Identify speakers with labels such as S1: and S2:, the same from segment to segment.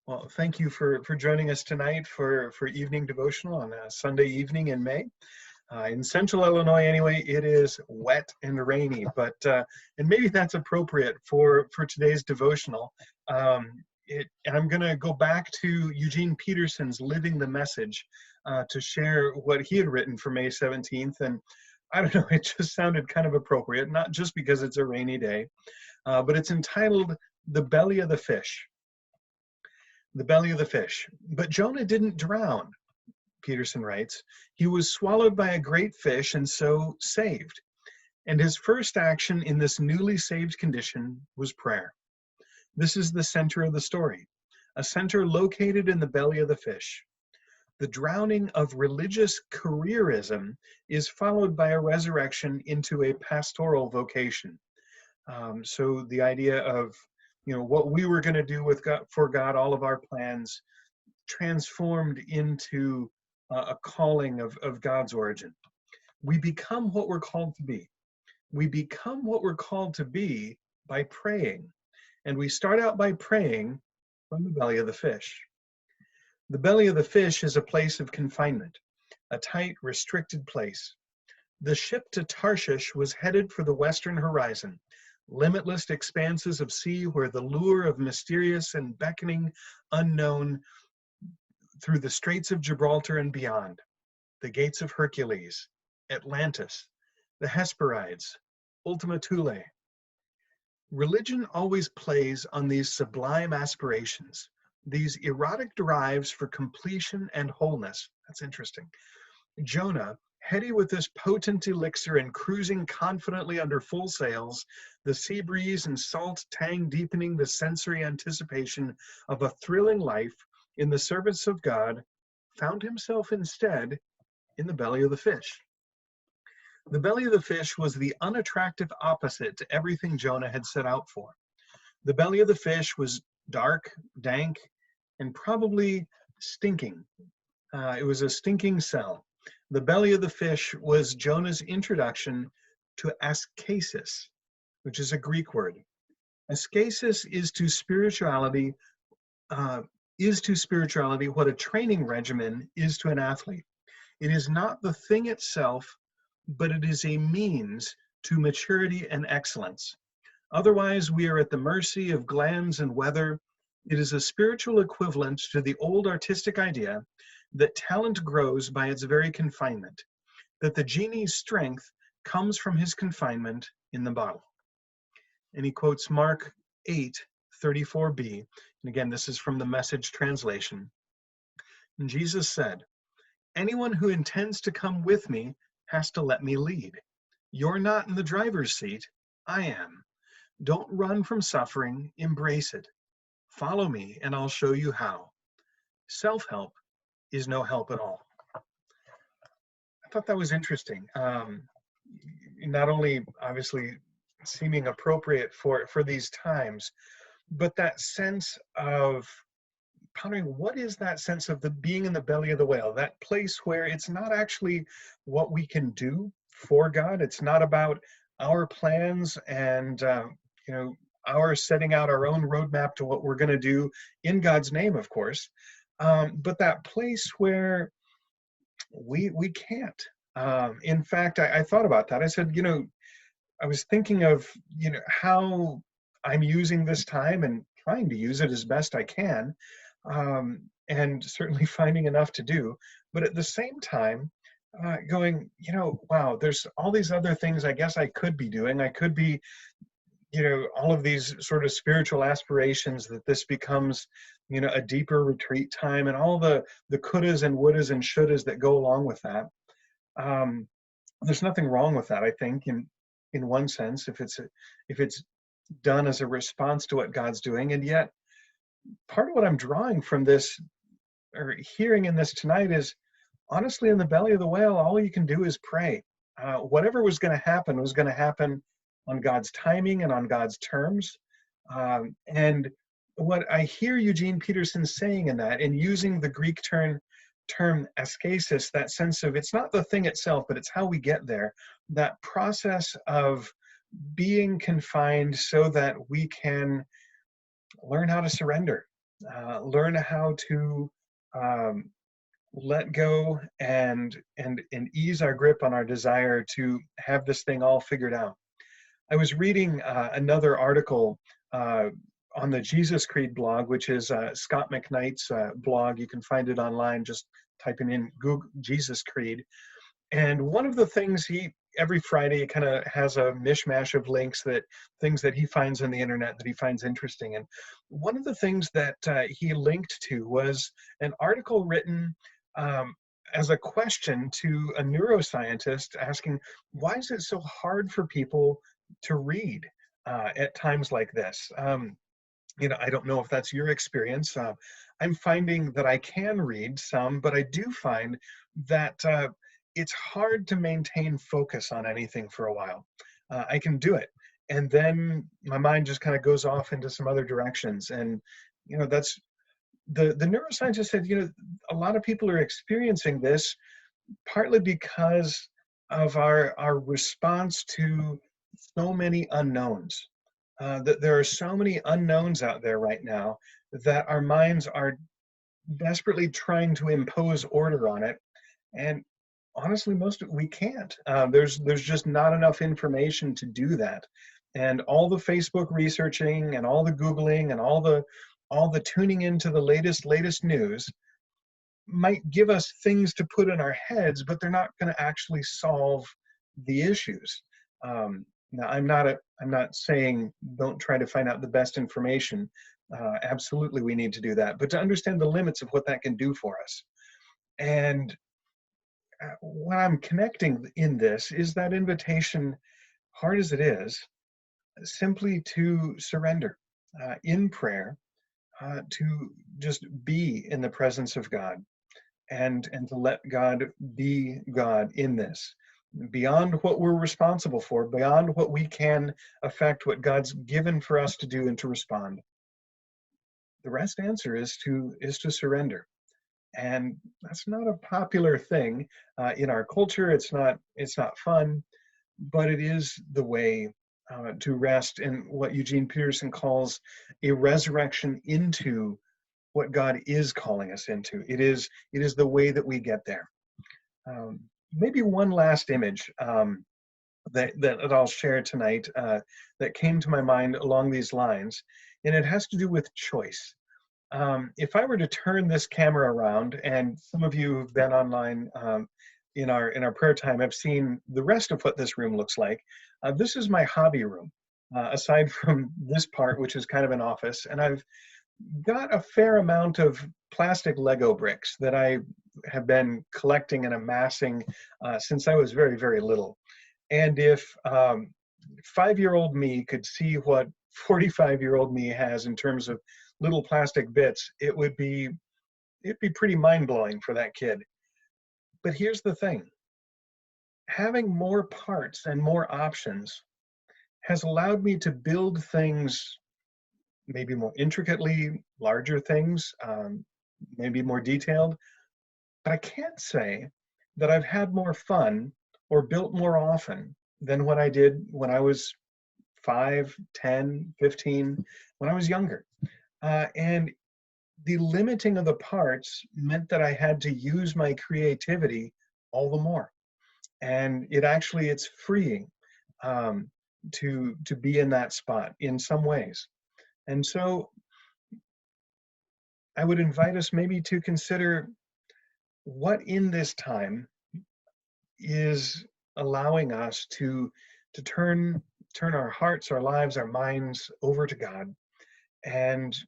S1: Well, thank you for joining us tonight for evening devotional on a Sunday evening in May. In central Illinois, anyway, it is wet and rainy, and maybe that's appropriate for today's devotional. And I'm going to go back to Eugene Peterson's Living the Message to share what he had written for May 17th. And I don't know, it just sounded kind of appropriate, not just because it's a rainy day, but it's entitled The Belly of the Fish. The belly of the fish. But Jonah didn't drown, Peterson writes. He was swallowed by a great fish and so saved. And his first action in this newly saved condition was prayer. This is the center of the story, a center located in the belly of the fish. The drowning of religious careerism is followed by a resurrection into a pastoral vocation. So the idea of what we were going to do with God, for God, all of our plans transformed into a calling of God's origin. We become what we're called to be. We become what we're called to be by praying. And we start out by praying from the belly of the fish. The belly of the fish is a place of confinement, a tight, restricted place. The ship to Tarshish was headed for the western horizon, limitless expanses of sea where the lure of mysterious and beckoning unknown through the Straits of Gibraltar and beyond, the gates of Hercules, Atlantis, the Hesperides, Ultima Thule. Religion always plays on these sublime aspirations, these erotic drives for completion and wholeness. That's interesting. Jonah, heady with this potent elixir and cruising confidently under full sails, the sea breeze and salt tang deepening the sensory anticipation of a thrilling life in the service of God, found himself instead in the belly of the fish. The belly of the fish was the unattractive opposite to everything Jonah had set out for. The belly of the fish was dark, dank, and probably stinking. It was a stinking cell. The belly of the fish was Jonah's introduction to ascesis, which is a Greek word. Ascesis is to spirituality what a training regimen is to an athlete. It is not the thing itself, but it is a means to maturity and excellence. Otherwise, we are at the mercy of glands and weather. It is a spiritual equivalent to the old artistic idea that talent grows by its very confinement, that the genie's strength comes from his confinement in the bottle. And he quotes Mark 8:34b, and again, this is from the Message translation. And Jesus said, "Anyone who intends to come with me has to let me lead. You're not in the driver's seat, I am. Don't run from suffering, embrace it. Follow me and I'll show you how. Self-help is no help at all." I thought that was interesting. Not only obviously seeming appropriate for these times, but that sense of pondering, what is that sense of the being in the belly of the whale, that place where it's not actually what we can do for God. It's not about our plans and our setting out our own roadmap to what we're going to do in God's name, of course, but that place where we can't. In fact, I thought about that. I said, I was thinking of how I'm using this time and trying to use it as best I can, and certainly finding enough to do. But at the same time, going, wow, there's all these other things I guess I could be doing. I could be, all of these sort of spiritual aspirations, that this becomes, a deeper retreat time, and all the couldas and wouldas and shouldas that go along with that. There's nothing wrong with that, I think, in one sense, if it's done as a response to what God's doing. And yet, part of what I'm drawing from this, or hearing in this tonight, is honestly, in the belly of the whale, all you can do is pray. Whatever was going to happen on God's timing and on God's terms. And what I hear Eugene Peterson saying in that, and using the Greek term ascesis, that sense of it's not the thing itself, but it's how we get there. That process of being confined so that we can learn how to surrender, learn how to um, let go and ease our grip on our desire to have this thing all figured out. I was reading another article uh, on the Jesus Creed blog, which is Scott McKnight's blog. You can find it online, just typing in Google Jesus Creed. And one of the things every Friday kind of has a mishmash of links, that things that he finds on the internet that he finds interesting. And one of the things that he linked to was an article written um, as a question to a neuroscientist asking, why is it so hard for people to read at times like this? I don't know if that's your experience. I'm finding that I can read some, but I do find that it's hard to maintain focus on anything for a while. I can do it, and then my mind just kind of goes off into some other directions. And that's the neuroscientist said. A lot of people are experiencing this partly because of our response to so many unknowns. That there are so many unknowns out there right now that our minds are desperately trying to impose order on it, and honestly, most of we can't. There's just not enough information to do that, and all the Facebook researching and all the Googling and all the tuning into the latest news might give us things to put in our heads, but they're not going to actually solve the issues. Now, I'm not saying don't try to find out the best information. Absolutely, we need to do that, but to understand the limits of what that can do for us. And what I'm connecting in this is that invitation, hard as it is, simply to surrender in prayer, to just be in the presence of God, and to let God be God in this, beyond what we're responsible for, beyond what we can affect, what God's given for us to do and to respond. The rest answer is to surrender, and that's not a popular thing in our culture. It's not fun, but it is the way to rest in what Eugene Peterson calls a resurrection into what God is calling us into. It is the way that we get there. Maybe one last image that I'll share tonight that came to my mind along these lines, and it has to do with choice. If I were to turn this camera around, and some of you who've been online in our prayer time have seen the rest of what this room looks like. This is my hobby room, aside from this part, which is kind of an office, and I've got a fair amount of plastic Lego bricks that I have been collecting and amassing since I was very, very little. And if 5-year-old me could see what 45-year-old me has in terms of little plastic bits, it'd be pretty mind-blowing for that kid. But here's the thing. Having more parts and more options has allowed me to build things maybe more intricately, larger things, maybe more detailed. But I can't say that I've had more fun or built more often than what I did when I was 5, 10, 15, when I was younger. And the limiting of the parts meant that I had to use my creativity all the more. And it's freeing to be in that spot in some ways. And so I would invite us maybe to consider what in this time is allowing us to turn our hearts, our lives, our minds over to God, and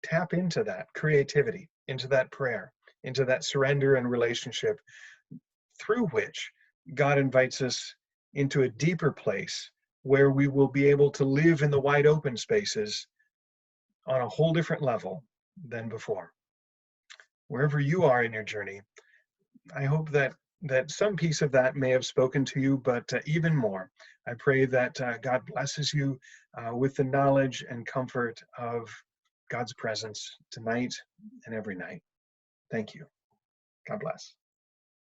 S1: tap into that creativity, into that prayer, into that surrender and relationship, through which God invites us into a deeper place where we will be able to live in the wide open spaces on a whole different level than before. Wherever you are in your journey, I hope that some piece of that may have spoken to you, but even more, I pray that God blesses you with the knowledge and comfort of God's presence tonight and every night. Thank you. God bless.